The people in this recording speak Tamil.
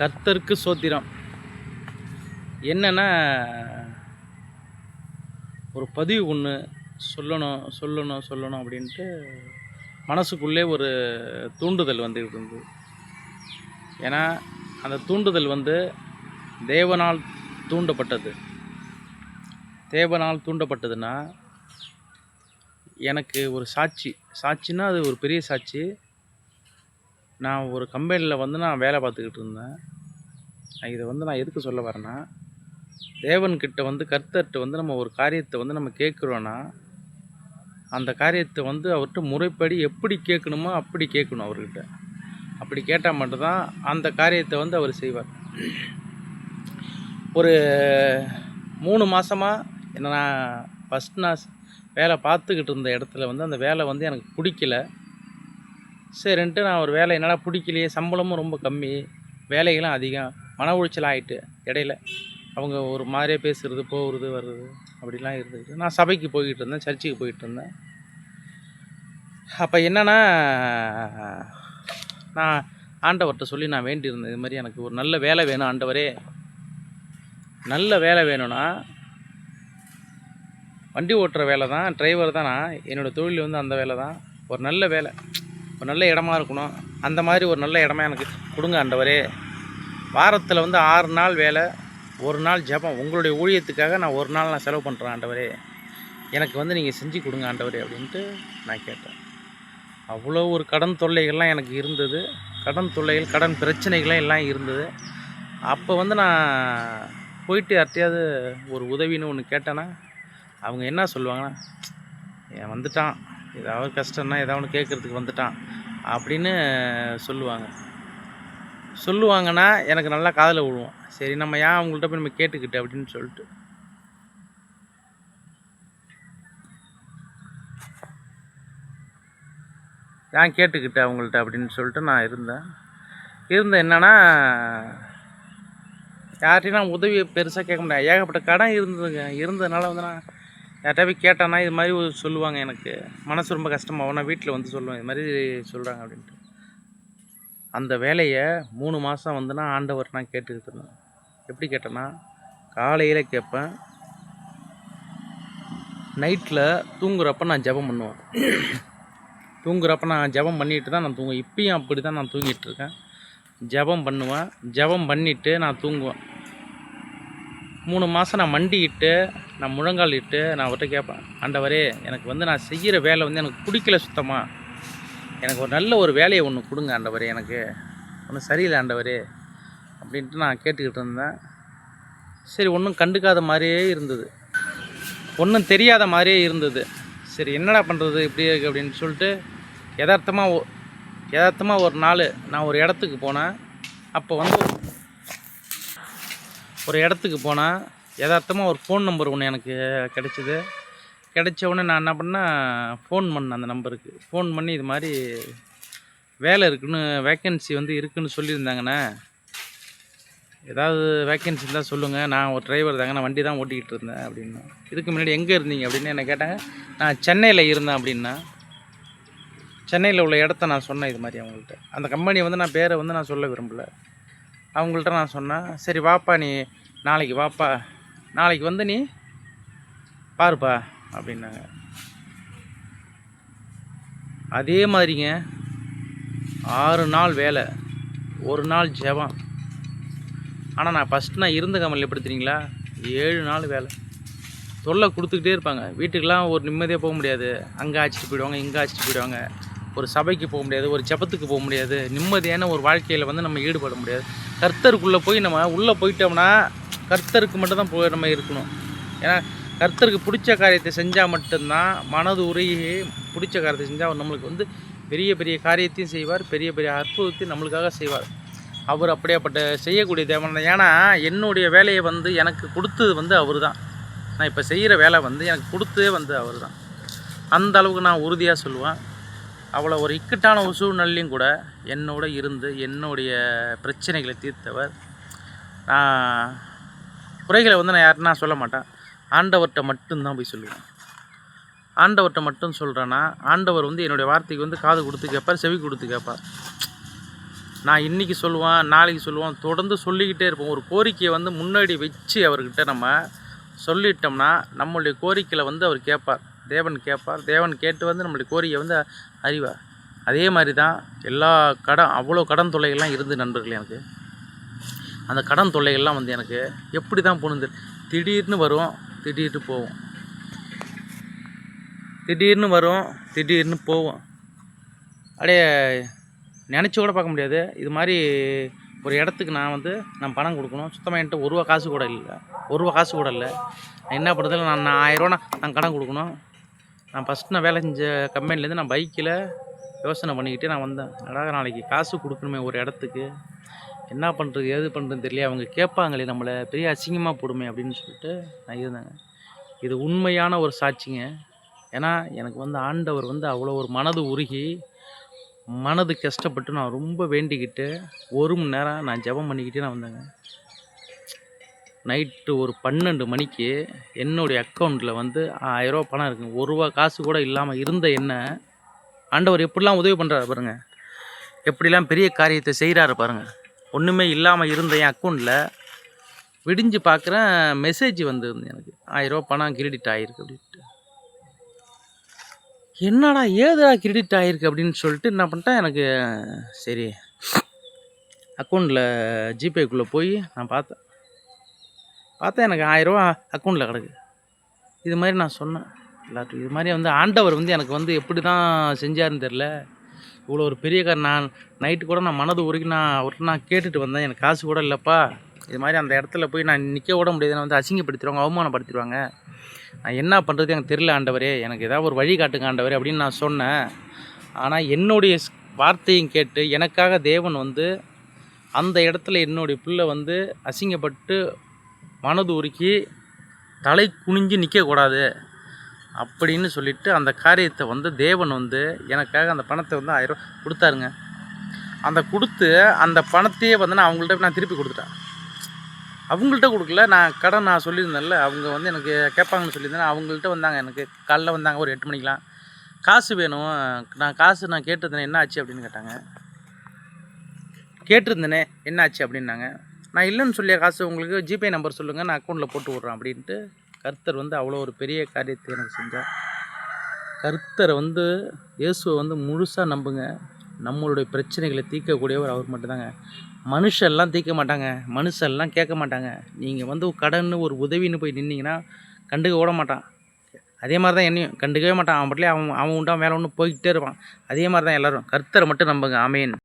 கர்த்தருக்கு சோத்திரம். என்னென்னா, ஒரு பதிவு ஒன்று சொல்லணும் அப்படின்ட்டு மனசுக்குள்ளே ஒரு தூண்டுதல் வந்துக்கிட்டு இருந்தது. ஏன்னா அந்த தூண்டுதல் தேவனால் தூண்டப்பட்டது. தேவனால் தூண்டப்பட்டதுன்னா, எனக்கு ஒரு சாட்சின்னா அது ஒரு பெரிய சாட்சி. நான் ஒரு கம்பெனியில் நான் வேலை பார்த்துக்கிட்டு இருந்தேன். இதை நான் எதுக்கு சொல்ல வரேன்னா, தேவன்கிட்ட கர்த்தர்கிட்ட நம்ம ஒரு காரியத்தை நம்ம கேட்குறோன்னா, அந்த காரியத்தை அவர்கிட்ட முறைப்படி எப்படி கேட்கணுமோ அப்படி கேட்கணும் அவர்கிட்ட. அப்படி கேட்டால் மட்டும்தான் அந்த காரியத்தை அவர் செய்வார். ஒரு 3 மாதமாக நான் வேலை பார்த்துக்கிட்டு இருந்த இடத்துல அந்த வேலை எனக்கு பிடிக்கல. சரின்ட்டு நான் ஒரு வேலை என்னடா பிடிக்கலையே, சம்பளமும் ரொம்ப கம்மி, வேலைகளும் அதிகம், மன உளைச்சல் ஆகிட்டு. இடையில அவங்க ஒரு மாதிரியே பேசுகிறது, போகிறது வர்றது அப்படிலாம் இருந்துக்கிட்டு நான் சபைக்கு போய்கிட்டு இருந்தேன், சர்ச்சுக்கு போய்கிட்டு இருந்தேன். அப்போ என்னென்னா, நான் ஆண்டவர்கிட்ட சொல்லி நான் வேண்டியிருந்தேன், இது மாதிரி எனக்கு ஒரு நல்ல வேலை வேணும் ஆண்டவரே. நல்ல வேலை வேணும்னா, வண்டி ஓட்டுற வேலை தான், டிரைவர் தான். என்னோடய தொழில் அந்த வேலை தான். ஒரு நல்ல வேலை, ஒரு நல்ல இடமா இருக்கணும். அந்த மாதிரி ஒரு நல்ல இடமா எனக்கு கொடுங்க ஆண்டவரே. வாரத்தில் 6 நாள் வேலை, 1 நாள் ஜெபம். உங்களுடைய ஊழியத்துக்காக நான் 1 நாள் செலவு பண்ணுறேன் ஆண்டவரே. எனக்கு நீங்கள் செஞ்சு கொடுங்க ஆண்டவரே அப்படின்ட்டு நான் கேட்டேன். அவ்வளோ ஒரு கடன் தொல்லைகள்லாம் எனக்கு இருந்தது. கடன் தொல்லைகள், கடன் பிரச்சனைகள்லாம் எல்லாம் இருந்தது. அப்போ நான் போயிட்டு யார்ட்டையாவது ஒரு உதவின்னு ஒன்று கேட்டேன்னா, அவங்க என்ன சொல்லுவாங்கன்னா, ஏன் வந்துட்டான், ஏதாவது கஷ்டம்னா ஏதாவது ஒன்று கேட்குறதுக்கு வந்துட்டான் அப்படின்னு சொல்லுவாங்கன்னா எனக்கு நல்லா காதில் விழுவோம். சரி, நம்ம ஏன் அவங்கள்ட்ட போய் நம்ம கேட்டுக்கிட்டு அப்படின்னு சொல்லிட்டு, ஏன் கேட்டுக்கிட்டு அவங்கள்ட்ட அப்படின்னு சொல்லிட்டு நான் இருந்தேன். என்னன்னா, யார்ட்டையும் நான் உதவி பெருசாக கேட்க முடியாது. ஏகப்பட்ட கடன் இருந்ததுனால நான் யார்கிட்ட போய் கேட்டேன்னா இது மாதிரி சொல்லுவாங்க. எனக்கு மனசு ரொம்ப கஷ்டமாகும். நான் வீட்டில் சொல்லுவேன், இது மாதிரி சொல்கிறாங்க அப்படின்ட்டு. அந்த வேலையை 3 மாதம் நான் ஆண்டவர் நான் கேட்டுக்கிட்டு இருந்தேன். எப்படி கேட்டேன்னா, காலையில் கேட்பேன், நைட்டில் தூங்குறப்ப நான் ஜெபம் பண்ணுவேன். தூங்குறப்ப நான் ஜெபம் பண்ணிட்டு தான் நான் தூங்குவேன். இப்பயும் அப்படி தான் நான் தூங்கிட்டு இருக்கேன். ஜெபம் பண்ணுவேன், ஜெபம் பண்ணிவிட்டு நான் தூங்குவேன். 3 மாதம் நான் மண்டிக்கிட்டு, நான் முழங்கால் இட்டு நான் அவர்கிட்ட கேட்பேன், ஆண்டவரே எனக்கு நான் செய்கிற வேலை எனக்கு பிடிக்கல சுத்தமாக. எனக்கு ஒரு நல்ல ஒரு வேலையை ஒன்று கொடுங்க ஆண்டவரே, எனக்கு ஒன்றும் சரியில்லை ஆண்டவரே அப்படின்ட்டு நான் கேட்டுக்கிட்டு இருந்தேன். சரி, ஒன்றும் கண்டுக்காத மாதிரியே இருந்தது, ஒன்றும் தெரியாத மாதிரியே இருந்தது. சரி, என்னடா பண்ணுறது இப்படி இருக்குது அப்படின்னு சொல்லிட்டு யதார்த்தமாக ஒரு நாள் நான் ஒரு இடத்துக்கு போனேன். அப்போ ஒரு இடத்துக்கு போனேன். யதார்த்தமாக ஒரு ஃபோன் நம்பர் ஒன்று எனக்கு கிடச்சிது. கிடைச்ச உடனே நான் என்ன பண்ணேன், ஃபோன் பண்ணேன் அந்த நம்பருக்கு. ஃபோன் பண்ணி இது மாதிரி வேலை இருக்குன்னு, வேக்கன்சி இருக்குதுன்னு சொல்லியிருந்தாங்கண்ணே, ஏதாவது வேக்கன்சி இருந்தால் சொல்லுங்கள், நான் ஒரு டிரைவர் தாங்க, நான் வண்டி தான் ஓட்டிக்கிட்டு இருந்தேன் அப்படின்னா. இதுக்கு முன்னாடி எங்கே இருந்தீங்க அப்படின்னு என்ன கேட்டாங்க. நான் சென்னையில் இருந்தேன் அப்படின்னா. சென்னையில் உள்ள இடத்த நான் சொன்னேன் இது மாதிரி அவங்கள்ட்ட. அந்த கம்பெனி நான் பேரை நான் சொல்ல விரும்பலை. அவங்கள்ட்ட நான் சொன்னேன், சரி வாப்பா, நீ நாளைக்கு வாப்பா, நாளைக்கு நீ பாருப்பா அப்படின்னாங்க. அதே மாதிரிங்க 6 நாள் வேலை, 1 நாள் ஜெபம். ஆனால் நான் இருந்த கம்பெனியில் எப்படி தெரியுங்களா, 7 நாள் வேலை. தொல்லை கொடுத்துக்கிட்டே இருப்பாங்க. வீட்டுக்கெலாம் ஒரு நிம்மதியாக போக முடியாது. அங்கே அழைச்சிட்டு போயிடுவாங்க, இங்கே அழைச்சிட்டு போயிடுவாங்க. ஒரு சபைக்கு போக முடியாது, ஒரு ஜெபத்துக்கு போக முடியாது. நிம்மதியான ஒரு வாழ்க்கையில் நம்ம ஈடுபட முடியாது. கர்த்தருக்குள்ளே போய் நம்ம உள்ளே போயிட்டோம்னா கர்த்தருக்கு மட்டும்தான் போய் நம்ம இருக்கணும். ஏன்னா கர்த்தருக்கு பிடிச்ச காரியத்தை செஞ்சால் மட்டும்தான், மனது உருகி பிடிச்ச காரியத்தை செஞ்சால் அவர் நம்மளுக்கு பெரிய பெரிய காரியத்தையும் செய்வார், பெரிய பெரிய அற்புதத்தையும் நம்மளுக்காக செய்வார். அவர் அப்படியாப்பட்ட செய்யக்கூடிய தேவன். ஏன்னா என்னுடைய வேலையை எனக்கு கொடுத்தது அவர் தான். நான் இப்போ செய்கிற வேலை எனக்கு கொடுத்ததே அவர் தான். அந்த அளவுக்கு நான் உறுதியாக சொல்லுவேன். அவ்வளோ ஒரு இக்கட்டான ஒரு சூழ்நிலையும் கூட என்னோட இருந்து என்னுடைய பிரச்சனைகளை தீர்த்தவர். நான் குறைகளை நான் யாருன்னா சொல்ல மாட்டேன், ஆண்டவர்கிட்ட மட்டும்தான் போய் சொல்லுவேன். ஆண்டவர்கிட்ட மட்டும் சொல்கிறேன்னா, ஆண்டவர் என்னுடைய வார்த்தைக்கு காது கொடுத்து கேட்பார், செவி கொடுத்து கேட்பார். நான் இன்றைக்கி சொல்லுவேன், நாளைக்கு சொல்லுவேன், தொடர்ந்து சொல்லிக்கிட்டே இருப்போம். ஒரு கோரிக்கையை வந்து முன்னாடி வச்சு அவர்கிட்ட நம்ம சொல்லிட்டோம்னா நம்மளுடைய கோரிக்கையில் வந்து அவர் கேட்பார், தேவன் கேட்பார். தேவன் கேட்டு வந்து நம்மளுடைய கோரிக்கையை வந்து அறிவார். அதே மாதிரி தான் எல்லா அவ்வளோ கடன் தொல்லைகள்லாம் இருந்து நண்பர்கள். எனக்கு அந்த கடன் தொல்லைகள்லாம் வந்து எனக்கு எப்படி தான் போகணுது, திடீர்னு வரும், திடீர்னு போகும், திடீர்னு வரும், திடீர்னு போகும். அப்படியே நினச்சி கூட பார்க்க முடியாது. இது மாதிரி ஒரு இடத்துக்கு நான் பணம் கொடுக்கணும். சுத்தமாக என்கிட்ட ஒரு ரூபா காசு கூட இல்லை, ஒரு ரூபா காசு கூட இல்லை. நான் என்ன பண்ணுறதில்ல, நான் 1000 நான் கடன் கொடுக்கணும். நான் ஃபஸ்ட்டு வேலை செஞ்ச கம்பெனிலேருந்து நான் பைக்கில் யோசனை பண்ணிக்கிட்டு நான் வந்தேன். நாளைக்கு காசு கொடுக்கணுமே ஒரு இடத்துக்கு, என்ன பண்ணுறது ஏது பண்ணுறதுன்னு தெரியல, அவங்க கேட்பாங்களே நம்மளை, பெரிய அசிங்கமாக போடுமே அப்படின்னு சொல்லிட்டு நான் இருந்தேங்க. இது உண்மையான ஒரு சாட்சிங்க. ஏன்னா எனக்கு வந்து ஆண்டவர் வந்து அவ்வளோ ஒரு மனது உருகி, மனது கஷ்டப்பட்டு நான் ரொம்ப வேண்டிக்கிட்டு 1 மணி நேரம் நான் ஜெபம் பண்ணிக்கிட்டே நான் வந்தேங்க. நைட்டு ஒரு 12 மணிக்கு என்னுடைய அக்கௌண்ட்டில் வந்து 1000 ரூபா பணம் இருக்குங்க. ஒரு ரூபா காசு கூட இல்லாமல் இருந்த என்ன ஆண்டவர் எப்படிலாம் உதவி பண்ணுறாரு பாருங்கள், எப்படிலாம் பெரிய காரியத்தை செய்கிறாரு பாருங்கள். ஒன்றுமே இல்லாமல் இருந்த என் அக்கௌண்ட்டில் விடிஞ்சு பார்க்குறேன், மெசேஜ் வந்துருந்து எனக்கு 1000 ரூபா பணம் கிரெடிட் ஆகிருக்கு அப்படின்ட்டு. என்னடா ஏதா கிரெடிட் ஆகிருக்கு அப்படின்னு சொல்லிட்டு என்ன பண்ணிட்டேன், எனக்கு சரி அக்கௌண்ட்டில் ஜிபேக்குள்ளே போய் நான் பார்த்தேன் எனக்கு 1000 ரூபா அக்கௌண்ட்டில் கிடக்கு. இது மாதிரி நான் சொன்னேன் எல்லாத்துக்கும், இது மாதிரி வந்து ஆண்டவர் வந்து எனக்கு வந்து எப்படி தான் செஞ்சாருன்னு தெரில. இவ்வளோ ஒரு பெரிய நான் நைட்டு கூட நான் மனது உருகி அவர்கிட்ட நான் கேட்டுட்டு வந்தேன், எனக்கு காசு கூட இல்லைப்பா, இது மாதிரி அந்த இடத்துல போய் நான் நிற்க கூட முடியாது, நான் வந்து அசிங்கப்படுத்திடுவாங்க, அவமானப்படுத்திடுவாங்க, நான் என்ன பண்ணுறது எனக்கு தெரியல ஆண்டவரே, எனக்கு ஏதாவது ஒரு வழி காட்டுங்க ஆண்டவரே அப்படின்னு நான் சொன்னேன். ஆனால் என்னுடைய வார்த்தையும் கேட்டு எனக்காக தேவன் வந்து அந்த இடத்துல என்னுடைய பிள்ளை வந்து அசிங்கப்பட்டு மனது உருக்கி தலை குனிஞ்சு நிற்கக்கூடாது அப்படின்னு சொல்லிவிட்டு அந்த காரியத்தை வந்து தேவன் வந்து எனக்காக அந்த பணத்தை வந்து 1000 ரூபா கொடுத்தாருங்க. அந்த கொடுத்து அந்த பணத்தையே வந்து நான் அவங்கள்ட்ட நான் திருப்பி கொடுத்துட்டேன். அவங்கள்ட்ட கொடுக்கல, நான் சொல்லியிருந்தேன்ல, அவங்க வந்து எனக்கு கேட்பாங்கன்னு சொல்லியிருந்தேன். அவங்கள்ட்ட வந்தாங்க, எனக்கு காலைல வந்தாங்க ஒரு 8 மணிக்கெலாம், காசு வேணும், காசு நான் கேட்டிருந்தேனே என்ன ஆச்சு அப்படின்னு கேட்டாங்க. கேட்டிருந்தேனே என்ன ஆச்சு அப்படின்னாங்க. நான் இல்லைன்னு சொல்லிய காசு உங்களுக்கு ஜிபே நம்பர் சொல்லுங்கள், நான் அக்கௌண்ட்டில் போட்டு விட்றேன் அப்படின்ட்டு கர்த்தர் வந்து அவ்வளோ ஒரு பெரிய காரியத்தை எனக்கு செஞ்சார். கர்த்தரை வந்து இயேசுவை வந்து முழுசாக நம்புங்க. நம்மளுடைய பிரச்சனைகளை தீர்க்கக்கூடியவர் அவர் மட்டும்தாங்க. மனுஷெல்லாம் தீர்க்க மாட்டாங்க, மனுஷெல்லாம் கேட்க மாட்டாங்க. நீங்கள் வந்து கடன் ஒரு உதவின்னு போய் நின்னீங்கன்னா கண்டுக்க ஓட மாட்டான். அதே மாதிரி தான் என்னையும் கண்டுக்கவே மாட்டான். அவன் பாட்டிலே அவன் உண்டான் வேலை ஒன்று போய்கிட்டே இருப்பான். அதே மாதிரி தான் எல்லோரும். கர்த்தரை மட்டும் நம்புங்க. ஆமேன்.